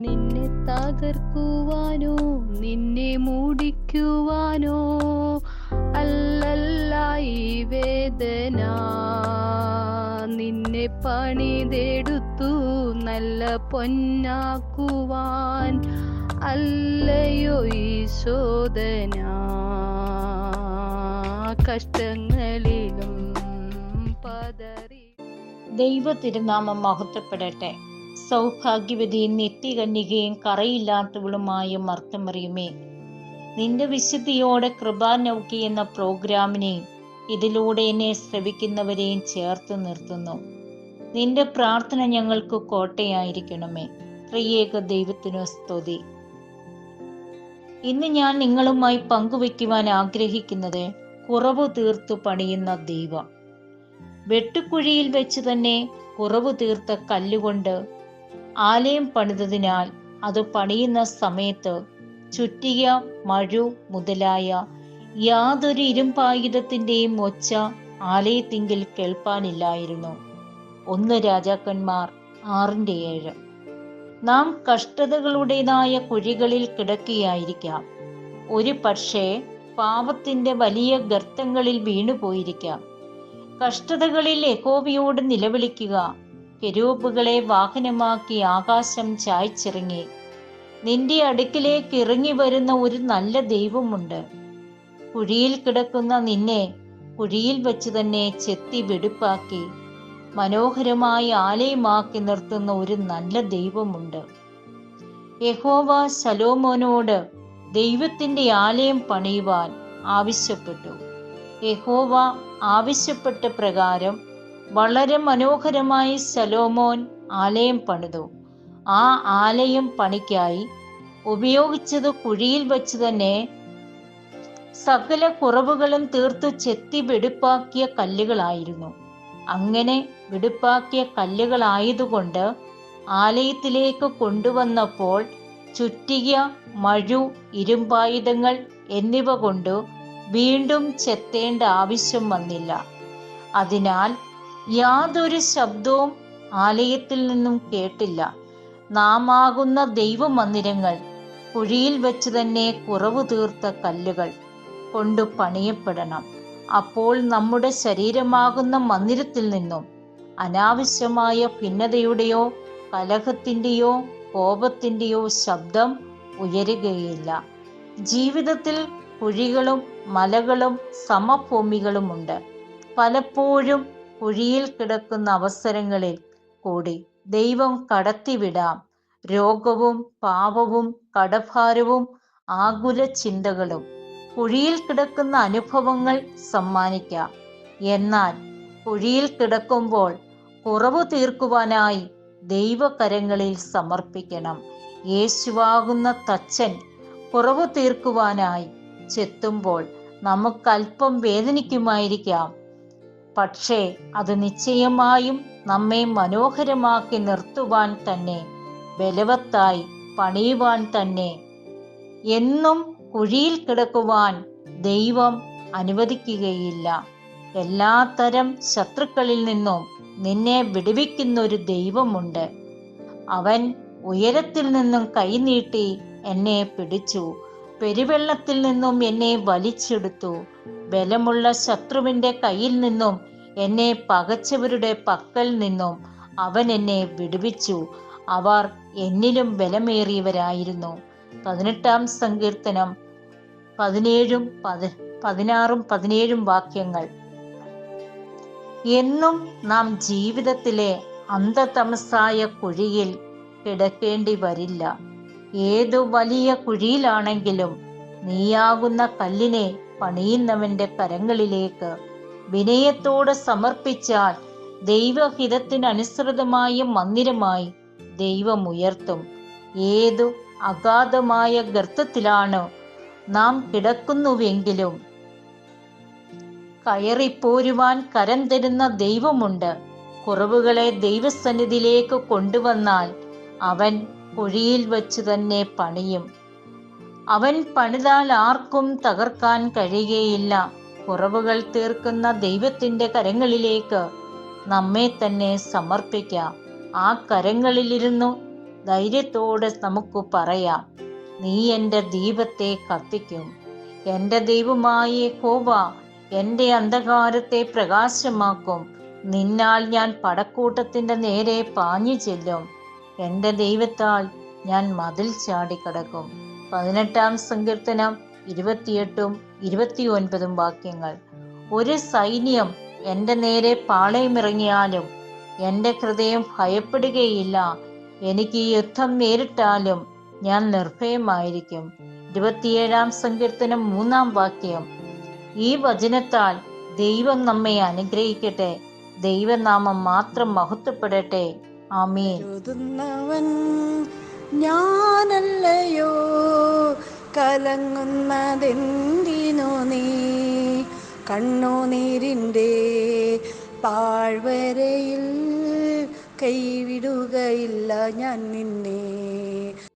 നിന്നെ തകർക്കുവാനോ നിന്നെ മൂടിക്കുവാനോ അല്ലല്ല ഈ വേദന. നിന്നെ പണിതെടുത്തു നല്ല പൊന്നാക്കുവാൻ അല്ലയോ ഈ ശോധന. കഷ്ടങ്ങളിലും പതറി. ദൈവ തിരുനാമം മഹത്വപ്പെടട്ടെ. സൗഭാഗ്യവതിയും നിത്യകന്യകയും കറയില്ലാത്തവളുമായ മർത്തമറിയുമേ, നിന്റെ വിശുദ്ധിയോടെ കൃപാനൗകി എന്ന പ്രോഗ്രാമിനെയും ഇതിലൂടെ എന്നെ ശ്രവിക്കുന്നവരെയും ചേർത്ത് നിർത്തുന്നു. നിന്റെ പ്രാർത്ഥന ഞങ്ങൾക്ക് കോട്ടയായിരിക്കണമേ. ത്രിയേക ദൈവത്തിനു സ്തുതി. ഇന്ന് ഞാൻ നിങ്ങളുമായി പങ്കുവയ്ക്കുവാൻ ആഗ്രഹിക്കുന്നത് കുറവ് തീർത്തു പണിയുന്ന ദൈവം. വെട്ടുക്കുഴിയിൽ വെച്ച് തന്നെ കുറവ് തീർത്ത കല്ലുകൊണ്ട് ആലയം പണിതതിനാൽ അത് പണിയുന്ന സമയത്ത് ചുറ്റിക, മഴു മുതലായ യാതൊരു ഇരുമ്പായുധത്തിൻ്റെയും ഒച്ച ആലയത്തിങ്കിൽ കേൾപ്പാനില്ലായിരുന്നു. 1 രാജാക്കന്മാർ 6:7. നാം കഷ്ടതകളുടേതായ കുഴികളിൽ കിടക്കുകയായിരിക്കാം. ഒരു പക്ഷേ പാപത്തിൻ്റെ വലിയ ഗർത്തങ്ങളിൽ വീണുപോയിരിക്കാം. കഷ്ടതകളിൽ യഹോവയോട് നിലവിളിക്കുക. കെരൂബുകളെ വാഹനമാക്കി ആകാശം ചായ്ച്ചിറങ്ങി നിന്റെ അടുക്കിലേക്ക് ഇറങ്ങി വരുന്ന ഒരു നല്ല ദൈവമുണ്ട്. കുഴിയിൽ കിടക്കുന്ന നിന്നെ കുഴിയിൽ വെച്ച് തന്നെ ചെത്തി വെടിപ്പാക്കി മനോഹരമായ ആലയമാക്കി നിർത്തുന്ന ഒരു നല്ല ദൈവമുണ്ട്. യഹോവ ശലോമോനോട് ദൈവത്തിൻ്റെ ആലയം പണിയുവാൻ ആവശ്യപ്പെട്ടു. യഹോവ ആവശ്യപ്പെട്ട പ്രകാരം വളരെ മനോഹരമായി ശലോമോൻ ആലയം പണിതു. ആ ആലയം പണിക്കായി ഉപയോഗിച്ചത് കുഴിയിൽ വച്ച് തന്നെ സകല കുറവുകളും തീർത്തു ചെത്തി വെടിപ്പാക്കിയ കല്ലുകളായിരുന്നു. അങ്ങനെ വെടിപ്പാക്കിയ കല്ലുകളായതുകൊണ്ട് ആലയത്തിലേക്ക് കൊണ്ടുവന്നപ്പോൾ ചുറ്റിക, മഴു, ഇരുമ്പായുധങ്ങൾ എന്നിവ കൊണ്ട് വീണ്ടും ചെത്തേണ്ട ആവശ്യം വന്നില്ല. അതിനാൽ യാതൊരു ശബ്ദവും ആലയത്തിൽ നിന്നും കേട്ടില്ല. നാം ആകുന്ന ദൈവമന്ദിരങ്ങൾ കുഴിയിൽ വെച്ച് തന്നെ കുറവ് തീർത്ത കല്ലുകൾ കൊണ്ട് പണിയപ്പെടണം. അപ്പോൾ നമ്മുടെ ശരീരമാകുന്ന മന്ദിരത്തിൽ നിന്നും അനാവശ്യമായ ഭിന്നതയുടെയോ കലഹത്തിൻ്റെയോ കോപത്തിൻ്റെയോ ശബ്ദം ഉയരുകയില്ല. ജീവിതത്തിൽ കുഴികളും മലകളും സമഭൂമികളുമുണ്ട്. പലപ്പോഴും കുഴിയിൽ കിടക്കുന്ന അവസരങ്ങളിൽ കൂടി ദൈവം കടത്തിവിടാം. രോഗവും പാപവും കടഭാരവും ആകുല ചിന്തകളും കുഴിയിൽ കിടക്കുന്ന അനുഭവങ്ങൾ സമ്മാനിക്കാം. എന്നാൽ കുഴിയിൽ കിടക്കുമ്പോൾ കുറവ് തീർക്കുവാനായി ദൈവകരങ്ങളിൽ സമർപ്പിക്കണം. യേശുവാകുന്ന തച്ചൻ കുറവ് തീർക്കുവാനായി ചെത്തുമ്പോൾ നമുക്കല്പം വേദനിക്കുമായിരിക്കാം. പക്ഷേ അത് നിശ്ചയമായും നമ്മെ മനോഹരമാക്കി നിർത്തുവാൻ തന്നെ, ബലവത്തായി പണിയുവാൻ തന്നെ. എന്നും കുഴിയിൽ കിടക്കുവാൻ ദൈവം അനുവദിക്കുകയില്ല. എല്ലാത്തരം ശത്രുക്കളിൽ നിന്നും നിന്നെ വിടുവിക്കുന്നൊരു ദൈവമുണ്ട്. അവൻ ഉയരത്തിൽ നിന്നും കൈനീട്ടി എന്നെ പിടിച്ചു, പെരുവെള്ളത്തിൽ നിന്നും എന്നെ വലിച്ചെടുത്തു. ബലമുള്ള ശത്രുവിൻ്റെ കയ്യിൽ നിന്നും എന്നെ പകച്ചവരുടെ പക്കൽ നിന്നും അവൻ എന്നെ വിടുവിച്ചു. അവർ എന്നിലും ബലമേറിയവരായിരുന്നു. 18-ാം സങ്കീർത്തനം 16-17 വാക്യങ്ങൾ. എന്നും നാം ജീവിതത്തിലെ അന്ധതമസായ കുഴിയിൽ കിടക്കേണ്ടി വരില്ല. ഏതു വലിയ കുഴിയിലാണെങ്കിലും നീയാകുന്ന കല്ലിനെ പണിയുന്നവന്റെ കരങ്ങളിലേക്ക് വിനയത്തോടെ സമർപ്പിച്ചാൽ ദൈവഹിതത്തിനനുസൃതമായ മന്ദിരമായി ദൈവം ഉയർത്തും. ഏതു അഗാധമായ ഗർത്തത്തിലാണ് നാം കിടക്കുന്നുവെങ്കിലും കയറിപ്പോരുവാൻ കരം തരുന്ന ദൈവമുണ്ട്. കുറവുകളെ ദൈവസന്നിധിയിലേക്ക് കൊണ്ടുവന്നാൽ അവൻ കുഴിയിൽ വച്ച് തന്നെ പണിയും. അവൻ പണിതാൽ ആർക്കും തകർക്കാൻ കഴിയുകയില്ല. കുറവുകൾ തീർക്കുന്ന ദൈവത്തിൻ്റെ കരങ്ങളിലേക്ക് നമ്മെ തന്നെ സമർപ്പിക്കാം. ആ കരങ്ങളിലിരുന്നു ധൈര്യത്തോടെ നമുക്ക് പറയാം, നീ എൻ്റെ ദീപത്തെ കത്തിക്കും. എൻ്റെ ദൈവമായ യഹോവ എൻ്റെ അന്ധകാരത്തെ പ്രകാശമാക്കും. നിന്നാൽ ഞാൻ പടക്കൂട്ടത്തിൻ്റെ നേരെ പാഞ്ഞു ചെല്ലും. എൻ്റെ ദൈവത്താൽ ഞാൻ മതിൽ ചാടിക്കടക്കും. 18-ാം സങ്കീർത്തനം 28-ഉം 29-ഉം വാക്യങ്ങൾ. ഒരു സൈന്യം എൻ്റെ നേരെ പാളയമിറങ്ങിയാലും എൻ്റെ ഹൃദയം ഭയപ്പെടുകയില്ല. എനിക്ക് യുദ്ധം നേരിട്ടാലും ഞാൻ നിർഭയമായിരിക്കും. 27-ാം സങ്കീർത്തനം 3-ാം വാക്യം. ഈ വചനത്താൽ ദൈവം നമ്മെ അനുഗ്രഹിക്കട്ടെ. ദൈവനാമം മാത്രം മഹത്വപ്പെടട്ടെ. ആമേൻ. ഞാനല്ലയോ കലങ്ങുന്നതെന്തിനു നീ, കണ്ണുനീരിൻ്റെ താഴ്വരയിൽ കൈവിടുകയില്ല ഞാൻ നിന്നെ.